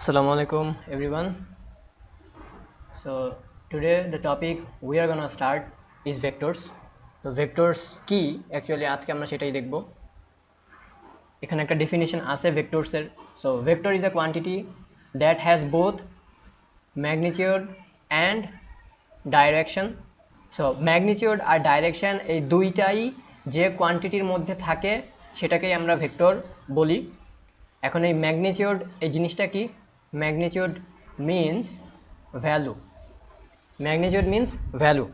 Assalamu alaikum everyone. So today the topic we are gonna start is vectors. তো vectors কি actually আজকে আমরা সেটাই দেখব। এখানে একটা definition আছে vectors এর। So vector is a quantity that has both magnitude and direction. So magnitude R direction এই দুইটাই যে কোয়ান্টিটির মধ্যে থাকে সেটাকেই আমরা ভেক্টর বলি। এখন এই ম্যাগনিটিউড এই জিনিসটা কি? Magnitude means value. Magnitude means value,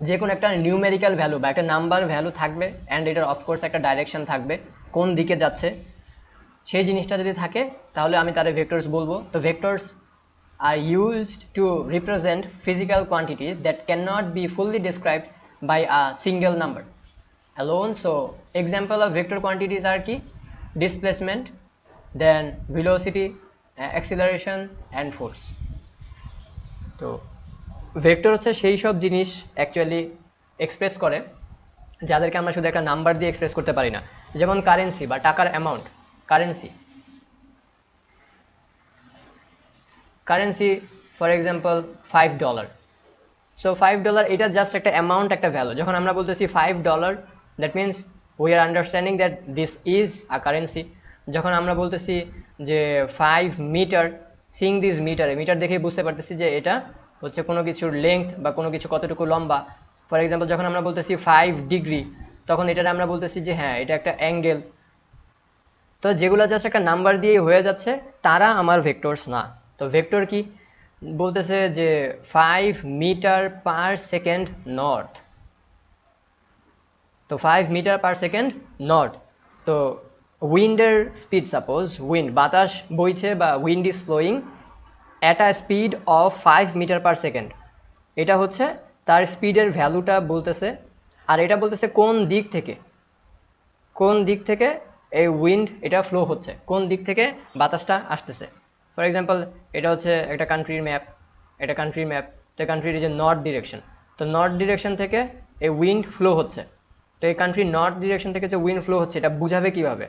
যে কোনো একটা নিউমেরিক্যাল ভ্যালু বা একটা নাম্বার ভ্যালু থাকবে অ্যান্ড এটার অফকোর্স একটা ডাইরেকশন থাকবে কোন দিকে যাচ্ছে, সেই জিনিসটা যদি থাকে তাহলে আমি তারে ভেক্টরস বলবো। তো vectors are used to represent physical quantities that can not be fully described by a single number alone. So example of vector quantities are কি? Displacement, then velocity, acceleration and force. তো vector হচ্ছে সেই সব জিনিস actually express করে যাদেরকে আমরা শুধু একটা নাম্বার দিয়ে এক্সপ্রেস করতে পারি না। যেমন কারেন্সি বা টাকার amount. Currency for example $5। So $5 এটা জাস্ট একটা অ্যামাউন্ট, একটা ভ্যালু। যখন আমরা বলতেছি $5, that means we are understanding that this is a currency. যখন আমরা বলতেছি যে 5 মিটার, সিং দিস মিটারে, মিটার দেখেই বুঝতে পারতেছি যে এটা হচ্ছে কোনো কিছুর লেংথ বা কোনো কিছু কতটুকু লম্বা। ফর এক্সাম্পল যখন আমরা বলতেছি 5 ডিগ্রি, তখন এটাতে আমরা বলতেছি যে হ্যাঁ এটা একটা অ্যাঙ্গেল। তো যেগুলো জাস্ট একটা নাম্বার দিয়েই হয়ে যাচ্ছে তারা আমার ভেক্টরস না। তো ভেক্টর কি বলতেছে যে 5 মিটার পার সেকেন্ড নর্থ। তো 5 মিটার পার সেকেন্ড নর্থ। তো উইন্ডের স্পিড, সাপোজ উইন্ড, বাতাস বইছে বা wind is flowing at a speed of 5 metre per second. এটা হচ্ছে তার স্পিডের ভ্যালুটা বলতেছে। আর এটা বলতেছে কোন দিক থেকে, কোন দিক থেকে এই উইন্ড এটা ফ্লো হচ্ছে, কোন দিক থেকে বাতাসটা আসতেছে। ফর এক্সাম্পল এটা হচ্ছে একটা কান্ট্রির ম্যাপ, এটা কান্ট্রির ম্যাপ। তো কান্ট্রির যে নর্থ ডিরেকশন, তো নর্থ ডিরেকশন থেকে এই উইন্ড ফ্লো হচ্ছে। তো এই কান্ট্রির নর্থ ডিরেকশন থেকে যে উইন্ড ফ্লো হচ্ছে এটা বুঝাবে কিভাবে?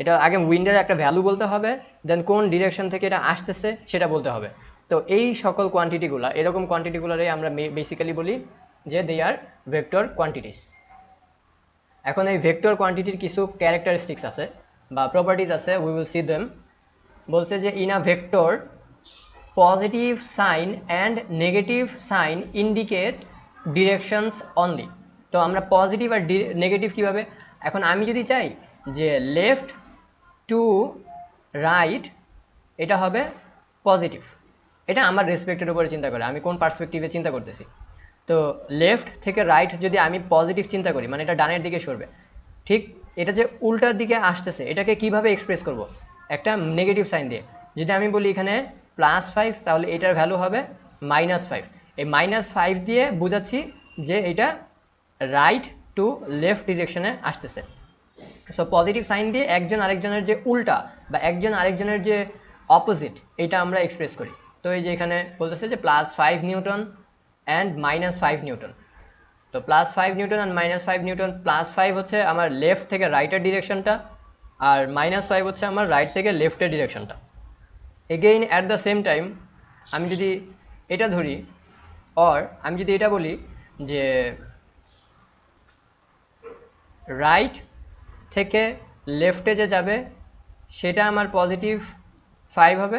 এটা আগে উইন্ডের একটা ভ্যালু বলতে হবে, দেন কোন ডিরেকশন থেকে এটা আসতেছে সেটা বলতে হবে। তো এই সকল কোয়ান্টিটিগুলো, এরকম কোয়ান্টিটিগুলোরই আমরা বেসিক্যালি বলি যে দে আর ভেক্টর কোয়ান্টিটিস। এখন এই ভেক্টর কোয়ান্টিটির কিছু ক্যারেক্টারিস্টিক্স আছে বা প্রপার্টিজ আছে, উই উইল সি দেম। বলছে যে in a vector positive sign and negative sign indicate directions only. তো আমরা পজিটিভ আর নেগেটিভ কীভাবে? এখন আমি যদি চাই যে লেফট টু রাইট, এটা হবে পজিটিভ। এটা আমার রেসপেক্টের উপরে চিন্তা করে আমি কোন পার্সপেক্টিভে চিন্তা করতেছি। তো লেফট থেকে রাইট যদি আমি পজিটিভ চিন্তা করি, মানে এটা ডানের দিকে সরবে, ঠিক এটা যে উল্টার দিকে আসতেছে এটাকে কিভাবে এক্সপ্রেস করব? একটা নেগেটিভ সাইন দিয়ে। যদি আমি বলি এখানে +5, তাহলে এটার ভ্যালু হবে -5। এই -5 দিয়ে বোঝাচ্ছি যে এটা রাইট টু লেফট ডিরেকশনে আসতেছে। সো পজিটিভ সাইন দিয়ে একজন আরেকজনের যে উল্টা বা একজন আরেকজনের যে অপোজিট, এটা আমরা এক্সপ্রেস করি। তো এই যে এখানে বলতেছে যে +5 নিউটন অ্যান্ড -5 নিউটন। তো +5 নিউটন অ্যান্ড -5 নিউটন। +5 হচ্ছে আমার লেফট থেকে রাইটের ডিরেকশনটা, আর -5 হচ্ছে আমার রাইট থেকে লেফটের ডিরেকশনটা। Again at the same time আমি যদি এটা ধরি, অর আমি যদি এটা বলি যে রাইট থেকে লেফটে যে যাবে সেটা আমার +5 হবে,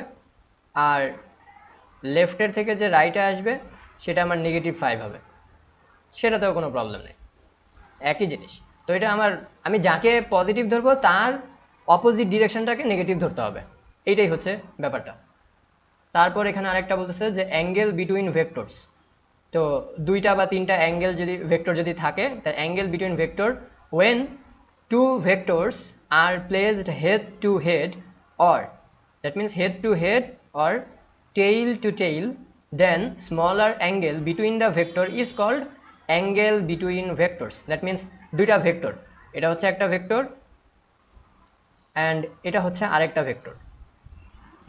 আর লেফটের থেকে যে রাইটে আসবে সেটা আমার -5 হবে। সেটাতেও কোনো প্রবলেম নেই, একই জিনিস। তো এটা আমি যাকে পজিটিভ ধরবো তার অপোজিট ডিরেকশনটাকে নেগেটিভ ধরতে হবে, এইটাই হচ্ছে ব্যাপারটা। তারপর এখানে আরেকটা বলতেছে যে অ্যাঙ্গেল বিটুইন ভেক্টরস। তো দুইটা বা তিনটা অ্যাঙ্গেল যদি ভেক্টর যদি থাকে, তার angle between vector when two vectors are placed head to head, or that means head to head or tail to tail, then smaller angle between the vector is called angle between vectors. That means দুইটা vector, এটা হচ্ছে একটা vector and এটা হচ্ছে আরেকটা vector.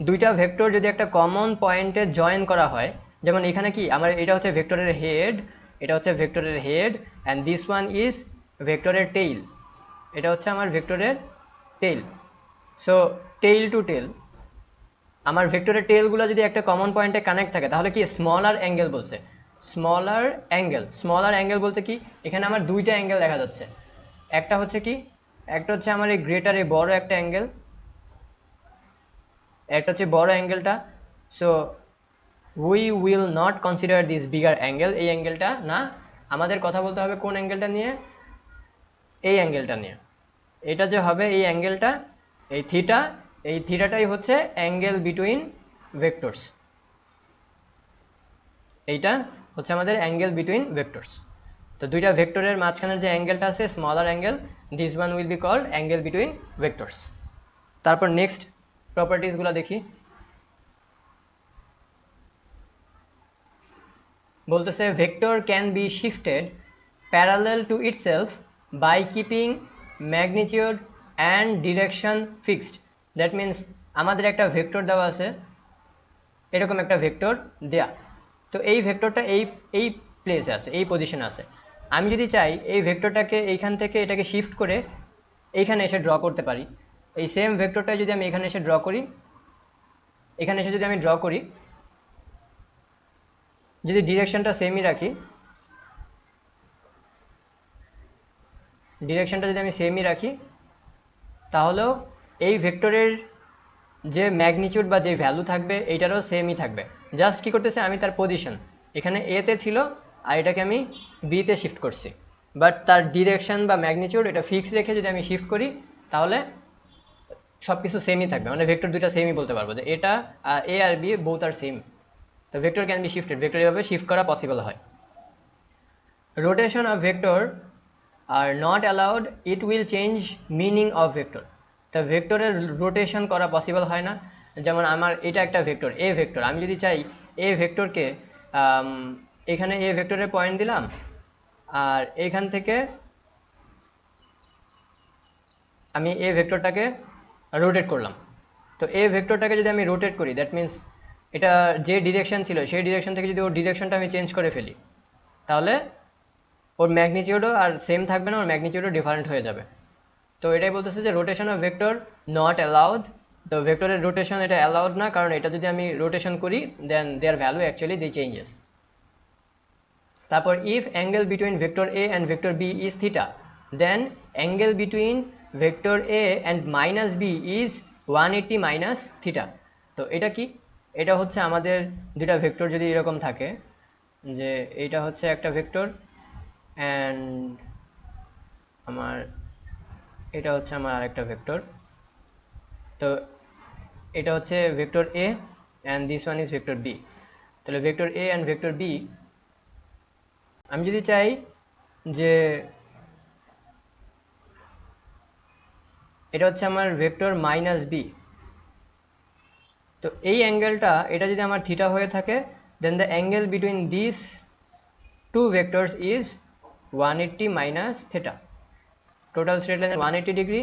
দুইটা vector যদি একটা কমন পয়েন্টে জয়েন করা হয়, যেমন এখানে কি আমার এটা হচ্ছে ভেক্টরের হেড, এটা হচ্ছে ভেক্টরের head and this one is ভেক্টরের টেইল, এটা হচ্ছে আমার ভেক্টরের tail. So tail to tail, আমার ভেক্টরের টেলগুলো যদি একটা কমন পয়েন্টে কানেক্ট থাকে তাহলে কি স্মলার অ্যাঙ্গেল বলছে। স্মলার অ্যাঙ্গেল বলতে কি, এখানে আমার দুইটা অ্যাঙ্গেল দেখা যাচ্ছে। একটা হচ্ছে কি, একটা হচ্ছে আমার এই গ্রেটার এই বড় একটা অ্যাঙ্গেল, একটা হচ্ছে বড় অ্যাঙ্গেলটা। So we will not consider this bigger angle, এই অ্যাঙ্গেলটা না, আমাদের কথা বলতে হবে কোন অ্যাঙ্গেলটা নিয়ে, এই অ্যাঙ্গেলটা নিয়ে। এটা যে হবে এই অ্যাঙ্গেলটা, এই থিটা, এই থিটাটাই হচ্ছে অ্যাঙ্গেল বিটুইন ভেক্টরস। এইটা হচ্ছে আমাদের অ্যাঙ্গেল বিটুইন ভেক্টরস। তো দুইটা ভেক্টরের মাঝখানের যে অ্যাঙ্গেলটা আছে smaller angle, this one will be called angle between vectors. তারপর নেক্সট প্রপার্টিসগুলো দেখি। বলতেছে vector can be shifted parallel to itself by keeping magnitude and direction fixed. That means আমাদের একটা ভেক্টর দেওয়া আছে, এরকম একটা ভেক্টর দেয়া, তো এই ভেক্টরটা এই এই প্লেসে আছে, এই পজিশনে আছে। আমি যদি চাই এই ভেক্টরটাকে এইখান থেকে এটাকে শিফট করে এইখানে এসে ড্র করতে পারি। এই সেম ভেক্টরটা যদি আমি এখানে এসে ড্র করি, এখানে এসে যদি আমি ড্র করি, যদি ডিরেকশনটা সেমই রাখি, ডিরেকশনটা যদি আমি সেমই রাখি, তাহলেও এই ভেক্টরের যে ম্যাগনিটিউড বা যে ভ্যালু থাকবে এইটারও সেমই থাকবে। জাস্ট কি করতেছে, আমি তার পজিশন এখানে এ তে ছিল আর এটাকে আমি বি তে শিফট করছি, বাট তার ডিরেকশন বা ম্যাগনিটিউড এটা ফিক্স রেখে যদি আমি শিফট করি তাহলে সব কিছু সেমই থাকবে, মানে ভেক্টর দুইটা সেমই বলতে পারবো যে এটা এ আর বি বোথ আর সেম। তো vector can be shifted, vector এভাবে শিফট করা পসিবল হয়। Rotation of vector are not allowed, it will change meaning of vector. তা ভেক্টরের রোটেশন করা পসিবল হয় না। যেমন আমার এটা একটা ভেক্টর এ ভেক্টর, আমি যদি চাই এ ভেক্টরকে এখানে এ ভেক্টরের পয়েন্ট দিলাম আর এখান থেকে আমি এ ভেক্টরটাকে রোটেট করলাম। তো এ ভেক্টরটাকে যদি আমি রোটেট করি, দ্যাট মিনস এটা যে ডিরেকশন ছিল সেই ডিরেকশন থেকে যদি ওর ডিরেকশনটা আমি চেঞ্জ করে ফেলি, তাহলে ওর ম্যাগনিটিউডও আর সেম থাকবে না, ওর ম্যাগনিটিউডও ডিফারেন্ট হয়ে যাবে। তো এটাই বলতেছে যে rotation of vector not allowed. তো ভেক্টরের রোটেশন এটা অ্যালাউড না, কারণ এটা যদি আমি রোটেশন করি then their value actually the changes. তারপর if angle between vector A and vector B is theta, then angle between vector A and minus B is 180 minus theta. তো এটা কি, এটা হচ্ছে আমাদের দুটা ভেক্টর যদি এরকম থাকে, যে এইটা হচ্ছে একটা ভেক্টর অ্যান্ড আমার এটা হচ্ছে আমার আরেকটা ভেক্টর। তো এটা হচ্ছে vector A and this one is vector B. তাহলে vector A and vector B, আমি যদি চাই যে এটা হচ্ছে আমার ভেক্টর মাইনাস বি, তো এই অ্যাঙ্গেলটা এটা যদি আমার থিটা হয়ে থাকে, then the angle between this two vectors is 180 minus theta. Total straight লাইনের 180 ডিগ্রি,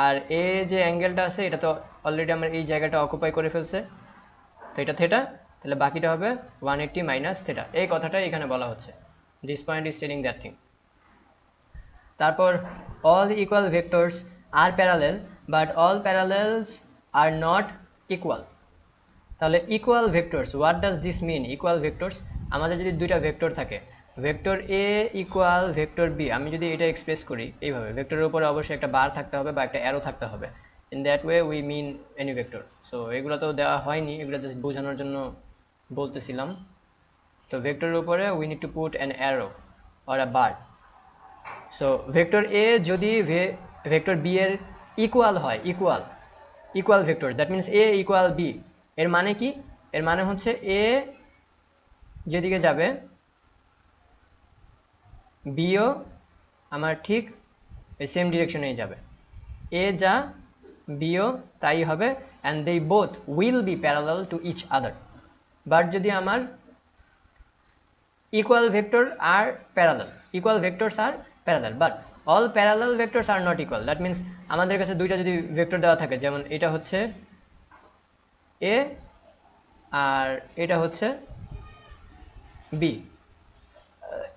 আর এ যে অ্যাঙ্গেলটা আছে এটা তো অলরেডি আমার এই জায়গাটা অকুপাই করে ফেলছে, তো এটা থেটা, তাহলে বাকিটা হবে 180 মাইনাস থেটা। এই কথাটাই এখানে বলা হচ্ছে, this point is telling that thing. তারপর all equal vectors are parallel but all parallels are not equal. তাহলে equal vectors, what does this mean? Equal vectors, আমাদের যদি দুইটা ভেক্টর থাকে, vector A equal vector B, আমি যদি এটা express করি এইভাবে, ভেক্টরের উপরে অবশ্যই একটা বার থাকতে হবে বা একটা অ্যারো থাকতে হবে, in that way we mean any vector. So এগুলো তো দেওয়া হয়নি, এগুলো জাস্ট বোঝানোর জন্য বলতেছিলাম। তো ভেক্টরের উপরে we need to put an arrow or a bar. So vector A যদি ভেক্টর বি এর ইকুয়াল হয়, equal vector, that means A equal B, এর মানে কি? এর মানে হচ্ছে এ যেদিকে যাবে বিও আমার ঠিক সেম ডিরেকশনেই যাবে, এ যা বিও তাই হবে, and they both will be parallel to each other. But যদি আমার equal vector are parallel, equal vectors are parallel, but all parallel vectors are not equal, that means আমাদের কাছে দুইটা যদি ভেক্টর দেওয়া থাকে, যেমন এটা হচ্ছে এ আর এটা হচ্ছে বি,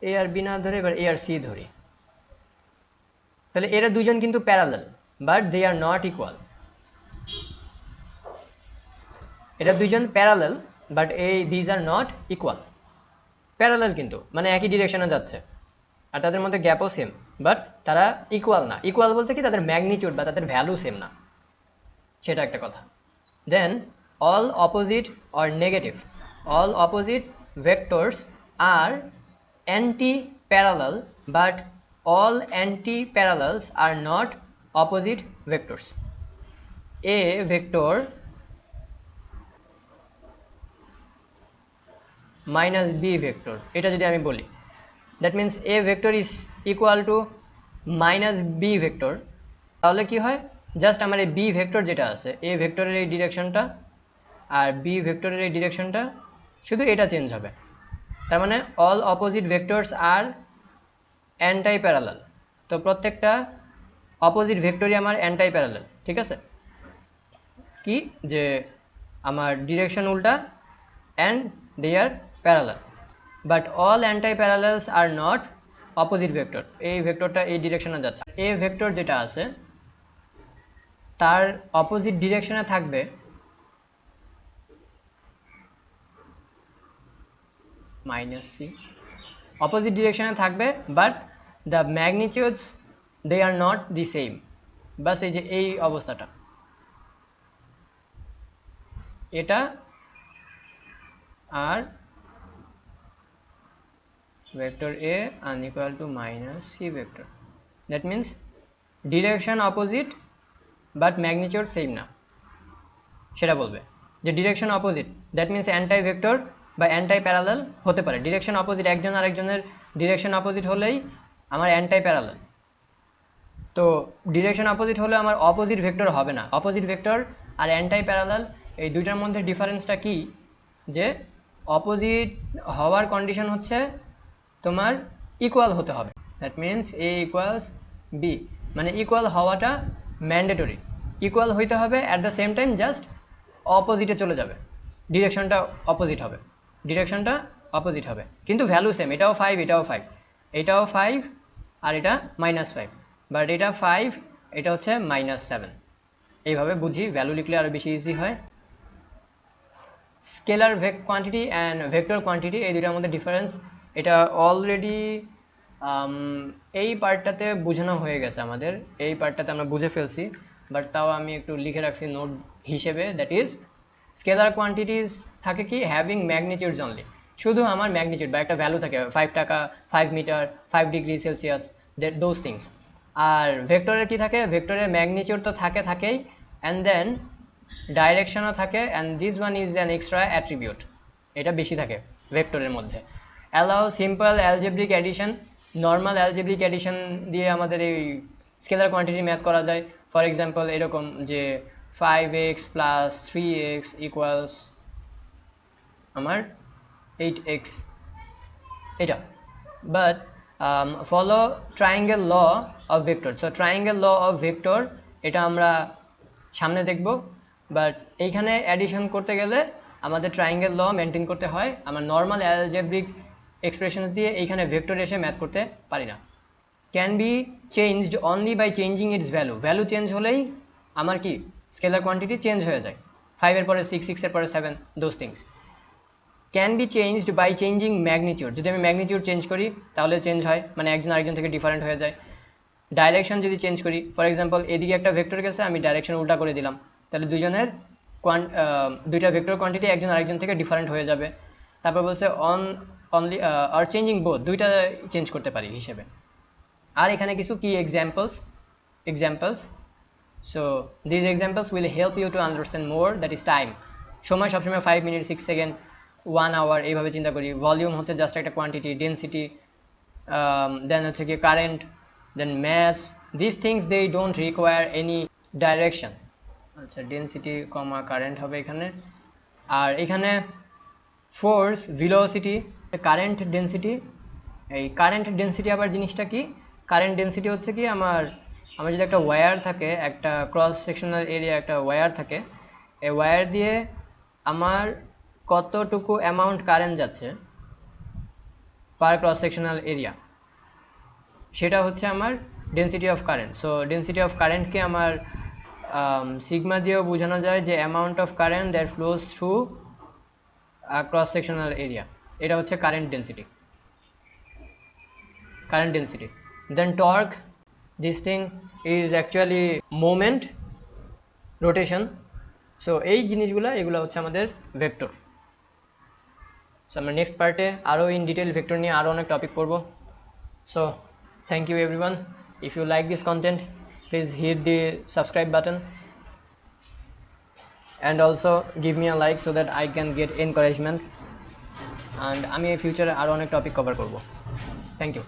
এ আর বি না ধরে এবার এ আর সি ধরি, তাহলে এরা দুজন কিন্তু parallel but they are not equal. এটা দুইজন parallel, but these are not equal. Parallel কিন্তু মানে একই ডিরেকশনে যাচ্ছে, আর তাদের মধ্যে গ্যাপও সেম, বাট তারা ইকুয়াল না। ইকুয়াল বলতে কি তাদের ম্যাগনিটিউড বা তাদের ভ্যালু সেম না, সেটা একটা কথা। দেন all opposite or negative, all opposite vectors are anti-parallel, but all anti-parallels are not opposite vectors. A vector minus b vector, এটা যদি আমি বলি, that means a vector is equal to minus b vector, তাহলে কি হয়, just আমার এই b vector যেটা আছে, a ভেক্টরের এই ডিরেকশনটা আর b ভেক্টরের এই ডিরেকশনটা, শুধু এটা চেঞ্জ হবে। তার মানে অল অপোজিট ভেক্টরস আর অ্যান্টাই প্যারালাল। তো প্রত্যেকটা অপোজিট ভেক্টরই আমার অ্যান্টাই প্যারালাল, ঠিক আছে? কি যে আমার ডিরেকশন উল্টা and they are parallel, but all antiparallels are not opposite vector. এই ভেক্টরটা এই ডিরেকশনে যাচ্ছে, এ ভেক্টর যেটা আছে তার অপোজিট ডিরেকশনে থাকবে মাইনাস সি, অপোজিট ডিরেকশনে থাকবে, but the magnitudes they are not the same. বাস এই যে এই অবস্থাটা, এটা আর vector a unequal to minus c vector, that means direction opposite but magnitude same না, সেটা বলবে যে direction opposite, that means anti vector বা অ্যান্টাই প্যারালাল হতে পারে। ডিরেকশন অপোজিট, একজন আরেকজনের ডিরেকশন অপোজিট হলেই আমার অ্যান্টাই প্যারালাল। তো ডিরেকশন অপোজিট হলে আমার অপোজিট ভেক্টর হবে না। অপোজিট ভেক্টর আর অ্যান্টাই প্যারালাল এই দুইটার মধ্যে ডিফারেন্সটা কি, যে অপোজিট হওয়ার কন্ডিশন হচ্ছে তোমার ইকুয়াল হতে হবে, that means A equals B, মানে ইকুয়াল হওয়াটা ম্যান্ডেটরি। ইকুয়াল হইতে হবে, at the same time just অপোজিটে চলে যাবে, ডিরেকশনটা অপোজিট হবে, ডিরেকশনটা অপোজিট হবে, কিন্তু ভ্যালু সেম। এটাও 5, এটাও 5, এটাও 5 আর এটা -5, বাট এটা 5, এটা হচ্ছে -7। এইভাবে বুঝি, ভ্যালু লিখলে আরও বেশি ইজি হয়। Scalar quantity and vector quantity, এই দুটার মধ্যে ডিফারেন্স এটা অলরেডি এই পার্টটাতে বোঝানো হয়ে গেছে আমাদের, এই পার্টটাতে আমরা বুঝে ফেলছি, বাট তাও আমি একটু লিখে রাখছি নোট হিসেবে। দ্যাট ইজ স্কেলার কোয়ান্টিটিস থাকে কি, হ্যাভিং ম্যাগনিটিউডস অনলি, শুধু আমার ম্যাগনিটিউড বা একটা ভ্যালু থাকে, 5 টাকা, 5 metre, 5 degree Celsius, those things. আর ভেক্টরের কি থাকে, ভেক্টরের ম্যাগনিটিউড তো থাকেই, অ্যান্ড দেন ডাইরেকশনও থাকে, and this one is an extra attribute, এটা বেশি থাকে ভেক্টরের মধ্যে। Allow simple algebraic addition, normal algebraic addition দিয়ে আমাদের এই স্কেলার কোয়ান্টিটি ম্যাথ করা যায়। ফর এক্সাম্পল এরকম যে 5x + 3x ইকুয়ালস আমার 8x, এটা। But follow triangle law of vector. So triangle law of vector এটা আমরা সামনে দেখব, বাট এইখানে অ্যাডিশন করতে গেলে আমাদের ট্রায়াঙ্গেল ল মেনটেন করতে হয়। আমার নর্মাল অ্যালজেব্রিক এক্সপ্রেশন দিয়ে এইখানে ভেক্টর এসে ম্যাথ করতে পারি না। Can be changed only by changing its value, value change হলেই আমার কি স্কেলার কোয়ান্টিটি চেঞ্জ হয়ে যায়, 5 এর পরে 6, 6 এর পরে 7, those things. Can be changed by changing magnitude, যদি আমি ম্যাগনিটিউড চেঞ্জ করি তাহলে চেঞ্জ হয়, মানে একজন আরেকজন থেকে ডিফারেন্ট হয়ে যায়। ডাইরেকশন যদি চেঞ্জ করি, ফর এক্সাম্পল এদিকে একটা ভেক্টর গেছে, আমি ডাইরেকশন উল্টা করে দিলাম, তাহলে দুইজনের দুইটা ভেক্টর কোয়ান্টিটি একজন আরেকজন থেকে ডিফারেন্ট হয়ে যাবে। তারপর বলছে অনলি আর চেঞ্জিং বোথ, দুইটা চেঞ্জ করতে পারি হিসেবে। আর এখানে কিছু কি examples, so this examples will help you to understand more, that is time. সময় সবসময় 5 মিনিট, 6 সেকেন্ড, 1 আওয়ার এইভাবে চিন্তা করি। ভলিউম হচ্ছে জাস্ট একটা কোয়ান্টিটি, ডেন্সিটি, দেন হচ্ছে কি current, then mass, this things they don't require any direction. আচ্ছা, ডেন্সিটি কমা কারেন্ট হবে এখানে। আর এখানে ফোর্স, ভেলোসিটি, কারেন্ট ডেন্সিটি। এই কারেন্ট ডেন্সিটি আবার জিনিসটা কি, কারেন্ট ডেন্সিটি হচ্ছে কি আমার যদি একটা ওয়্যার থাকে, একটা ক্রস সেকশনাল এরিয়া একটা ওয়্যার থাকে, এই ওয়্যার দিয়ে আমার কতটুকু অ্যামাউন্ট কারেন্ট যাচ্ছে পার ক্রস সেকশনাল এরিয়া, সেটা হচ্ছে আমার density of current. So density of কারেন্টকে আমার সিগমা দিয়েও বোঝানো যায় যে amount of current that flows through cross sectional area, এটা হচ্ছে current density. Then torque, this thing is actually moment, rotation. So এই জিনিসগুলো এগুলো হচ্ছে আমাদের ভেক্টর। সো আমরা নেক্সট পার্টে আরও ইন ডিটেল ভেক্টর নিয়ে আরও অনেক টপিক পড়ব। So thank you everyone. If you like this content, please hit the subscribe button and also give me a like so that I can get encouragement, and আমি ফিউচারে আরও অনেক topic cover করব। Thank you.